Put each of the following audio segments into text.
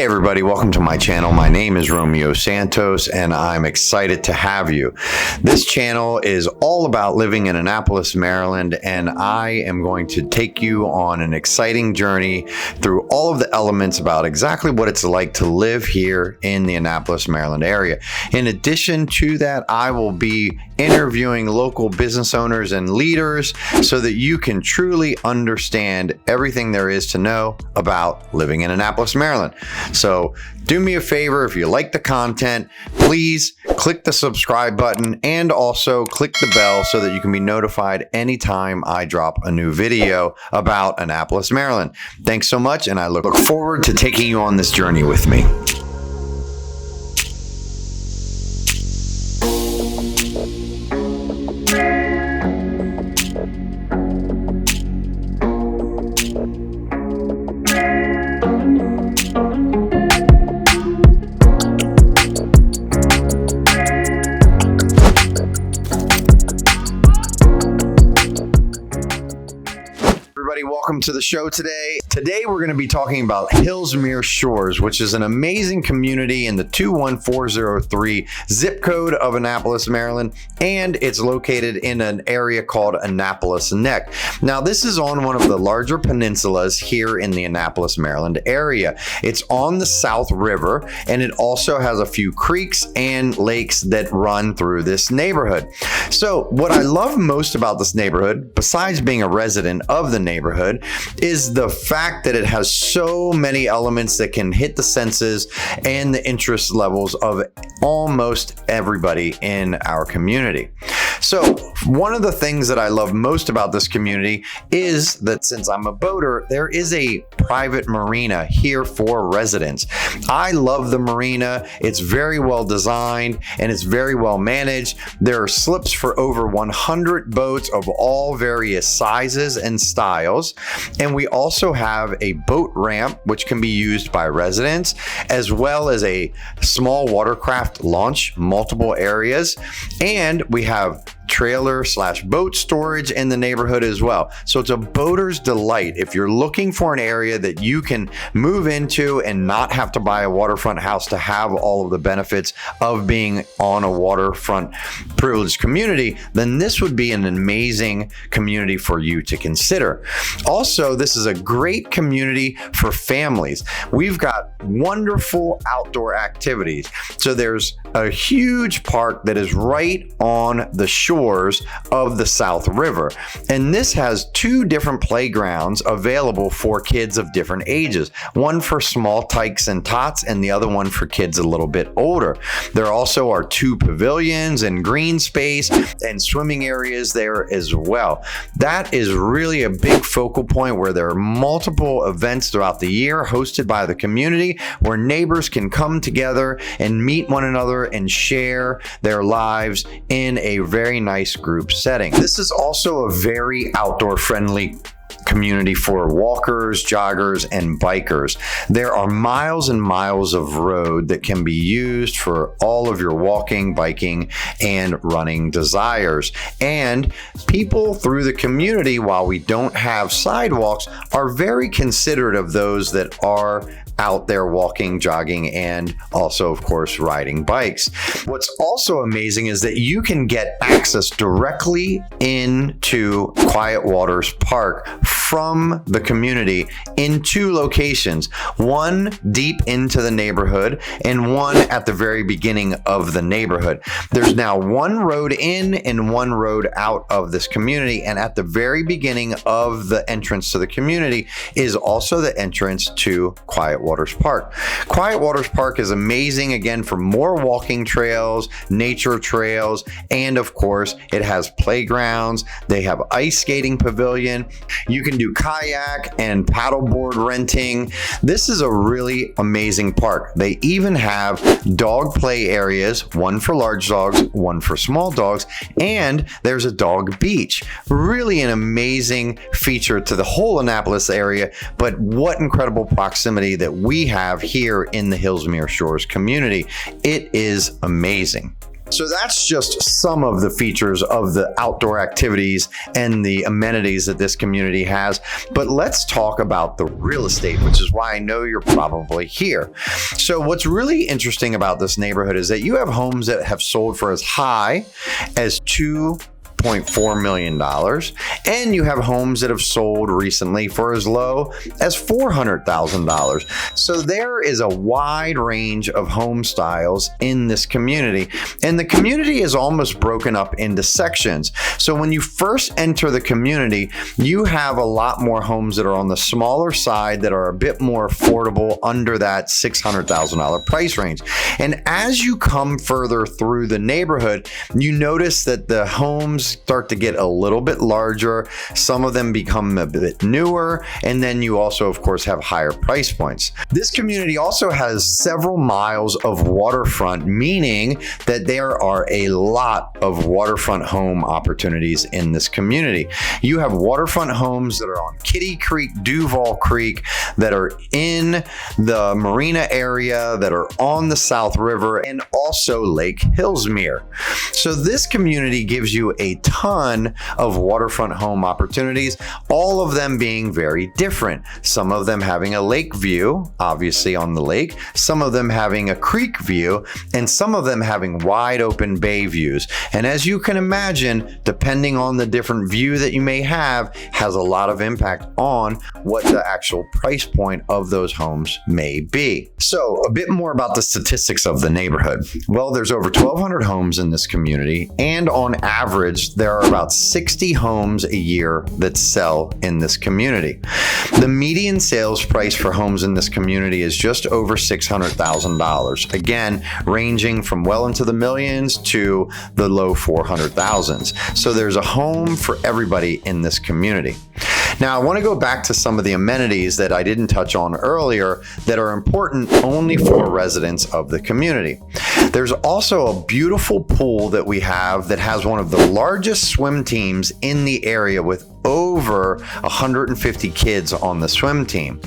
Hey everybody, welcome to my channel. My name is Romeo Santos and I'm excited to have you. This channel is all about living in Annapolis, Maryland, and I am going to take you on an exciting journey through all of the elements about exactly what it's like to live here in the Annapolis, Maryland area. In addition to that, I will be interviewing local business owners and leaders so that you can truly understand everything there is to know about living in Annapolis, Maryland. So do me a favor, if you like the content, please click the subscribe button and also click the bell so that you can be notified anytime I drop a new video about Annapolis, Maryland. Thanks so much, and I look forward to taking you on this journey with me. Welcome to the show today. Today we're going to be talking about Hillsmere Shores, which is an amazing community in the 21403 zip code of Annapolis, Maryland, and it's located in an area called Annapolis Neck. Now, this is on one of the larger peninsulas here in the Annapolis, Maryland area. It's on the South River, and it also has a few creeks and lakes that run through this neighborhood. So what I love most about this neighborhood, besides being a resident of the neighborhood, is the fact that it has so many elements that can hit the senses and the interest levels of almost everybody in our community. So one of the things that I love most about this community is that since I'm a boater, there is a private marina here for residents. I love the marina. It's very well designed and it's very well managed. There are slips for over 100 boats of all various sizes and styles. And we also have a boat ramp, which can be used by residents, as well as a small watercraft launch, multiple areas. And we have trailer/boat storage in the neighborhood as well. So it's a boater's delight. If you're looking for an area that you can move into and not have to buy a waterfront house to have all of the benefits of being on a waterfront privileged community, then this would be an amazing community for you to consider. Also, this is a great community for families. We've got wonderful outdoor activities. So there's a huge park that is right on the shores of the South River. And this has two different playgrounds available for kids of different ages. One for small tykes and tots, and the other one for kids a little bit older. There also are two pavilions and green space and swimming areas there as well. That is really a big focal point where there are multiple events throughout the year hosted by the community where neighbors can come together and meet one another and share their lives in a very nice group setting. This is also a very outdoor friendly community for walkers, joggers, and bikers. There are miles and miles of road that can be used for all of your walking, biking, and running desires. And people through the community, while we don't have sidewalks, are very considerate of those that are out there walking, jogging, and also, of course, riding bikes. What's also amazing is that you can get access directly into Quiet Waters Park from the community in two locations, one deep into the neighborhood and one at the very beginning of the neighborhood. There's now one road in and one road out of this community, and at the very beginning of the entrance to the community is also the entrance to Quiet Waters Park. Quiet Waters Park is amazing, again, for more walking trails, nature trails, and of course, it has playgrounds. They have ice skating pavilion. You can do kayak and paddleboard renting. This is a really amazing park. They even have dog play areas, one for large dogs, one for small dogs, and there's a dog beach. Really an amazing feature to the whole Annapolis area, but what incredible proximity that we have here in the Hillsmere Shores community. It is amazing. So that's just some of the features of the outdoor activities and the amenities that this community has. But let's talk about the real estate, which is why I know you're probably here. So what's really interesting about this neighborhood is that you have homes that have sold for as high as $2.4 million, and you have homes that have sold recently for as low as $400,000. So there is a wide range of home styles in this community, and the community is almost broken up into sections. So when you first enter the community, you have a lot more homes that are on the smaller side that are a bit more affordable, under that $600,000 price range. And as you come further through the neighborhood, you notice that the homes start to get a little bit larger. Some of them become a bit newer, and then you also, of course, have higher price points. This community also has several miles of waterfront, meaning that there are a lot of waterfront home opportunities in this community. You have waterfront homes that are on Kitty Creek, Duval Creek, that are in the marina area, that are on the South River, and also Lake Hillsmere. So this community gives you a ton of waterfront home opportunities, all of them being very different. Some of them having a lake view, obviously on the lake, some of them having a creek view, and some of them having wide open bay views. And as you can imagine, depending on the different view that you may have, has a lot of impact on what the actual price point of those homes may be. So a bit more about the statistics of the neighborhood. Well, there's over 1,200 homes in this community, and on average, there are about 60 homes a year that sell in this community. The median sales price for homes in this community is just over $600,000. Again, ranging from well into the millions to the low 400,000s. So there's a home for everybody in this community. Now, I want to go back to some of the amenities that I didn't touch on earlier that are important only for residents of the community. There's also a beautiful pool that we have that has one of the largest swim teams in the area, with over 150 kids on the swim team.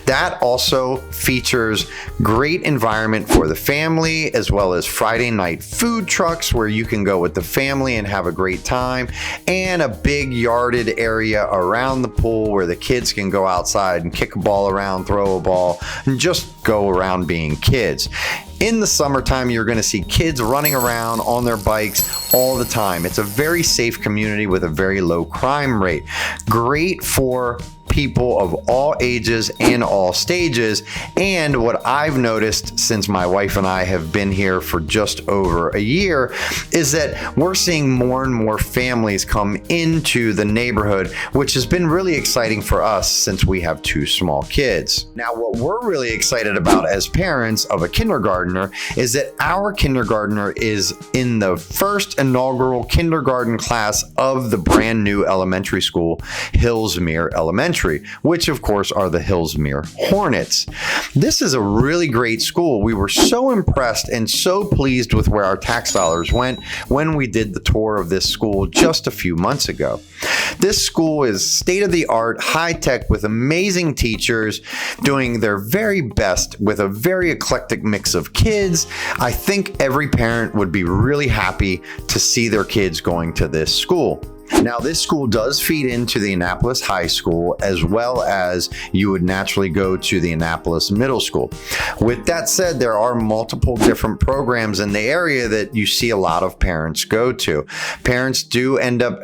That also features great environment for the family, as well as Friday night food trucks where you can go with the family and have a great time, and a big yarded area around the pool where the kids can go outside and kick a ball around, throw a ball, and just go around being kids. In the summertime, you're going to see kids running around on their bikes all the time. It's a very safe community with a very low crime rate. Great for people of all ages and all stages. And what I've noticed since my wife and I have been here for just over a year is that we're seeing more and more families come into the neighborhood, which has been really exciting for us since we have two small kids. Now, what we're really excited about as parents of a kindergartner is that our kindergartner is in the first inaugural kindergarten class of the brand new elementary school, Hillsmere Elementary, which of course are the Hillsmere Hornets. This is a really great school. We were so impressed and so pleased with where our tax dollars went when we did the tour of this school just a few months ago. This school is state-of-the-art, high-tech, with amazing teachers doing their very best with a very eclectic mix of kids. I think every parent would be really happy to see their kids going to this school. Now, this school does feed into the Annapolis High School, as well as you would naturally go to the Annapolis Middle School. With that said, there are multiple different programs in the area that you see a lot of parents go to. Parents do end up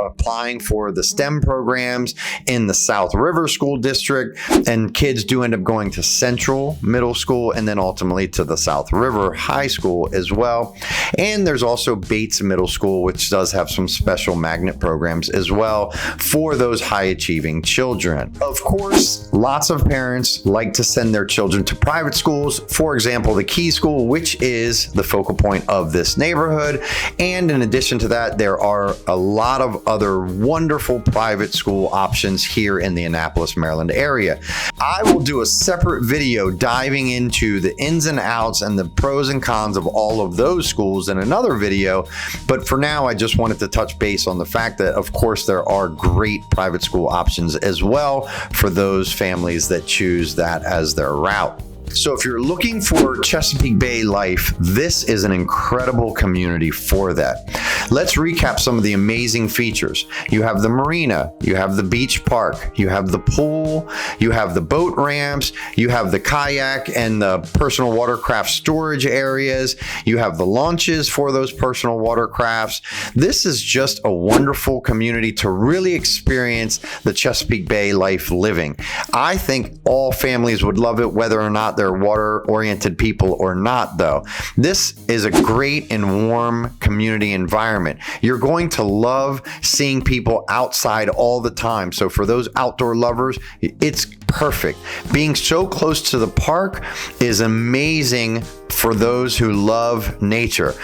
applying for the STEM programs in the South River School District, and kids do end up going to Central Middle School and then ultimately to the South River High School as well. And there's also Bates Middle School, which does have some special magnet programs as well for those high achieving children. Of course, lots of parents like to send their children to private schools. For example, the Key School, which is the focal point of this neighborhood. And in addition to that, there are a lot of other wonderful private school options here in the Annapolis, Maryland area. I will do a separate video diving into the ins and outs and the pros and cons of all of those schools in another video. But for now, I just wanted to touch base on the fact that, of course, there are great private school options as well for those families that choose that as their route. So if you're looking for Chesapeake Bay life, this is an incredible community for that. Let's recap some of the amazing features. You have the marina, you have the beach park, you have the pool, you have the boat ramps, you have the kayak and the personal watercraft storage areas, you have the launches for those personal watercrafts. This is just a wonderful community to really experience the Chesapeake Bay life living. I think all families would love it, whether or not they're water-oriented people or not, though. This is a great and warm community environment. You're going to love seeing people outside all the time. So for those outdoor lovers, it's perfect. Being so close to the park is amazing for those who love nature.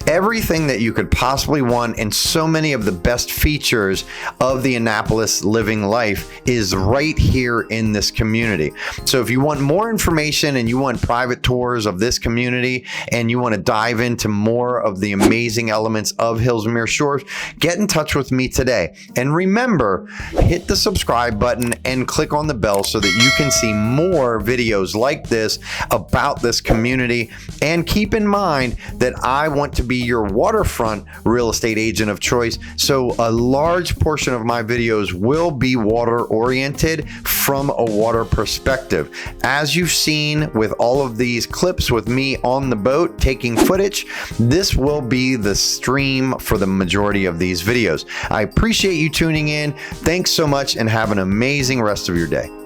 Everything that you could possibly want and so many of the best features of the Annapolis living life is right here in this community. So if you want more information and you want private tours of this community and you want to dive into more of the amazing elements of Hillsmere Shores, get in touch with me today. And remember, hit the subscribe button and click on the bell so that you can see more videos like this about this community. And keep in mind that I want to be your waterfront real estate agent of choice. So a large portion of my videos will be water oriented from a water perspective. As you've seen with all of these clips with me on the boat taking footage, this will be the stream for the majority of these videos. I appreciate you tuning in. Thanks so much and have an amazing rest of your day.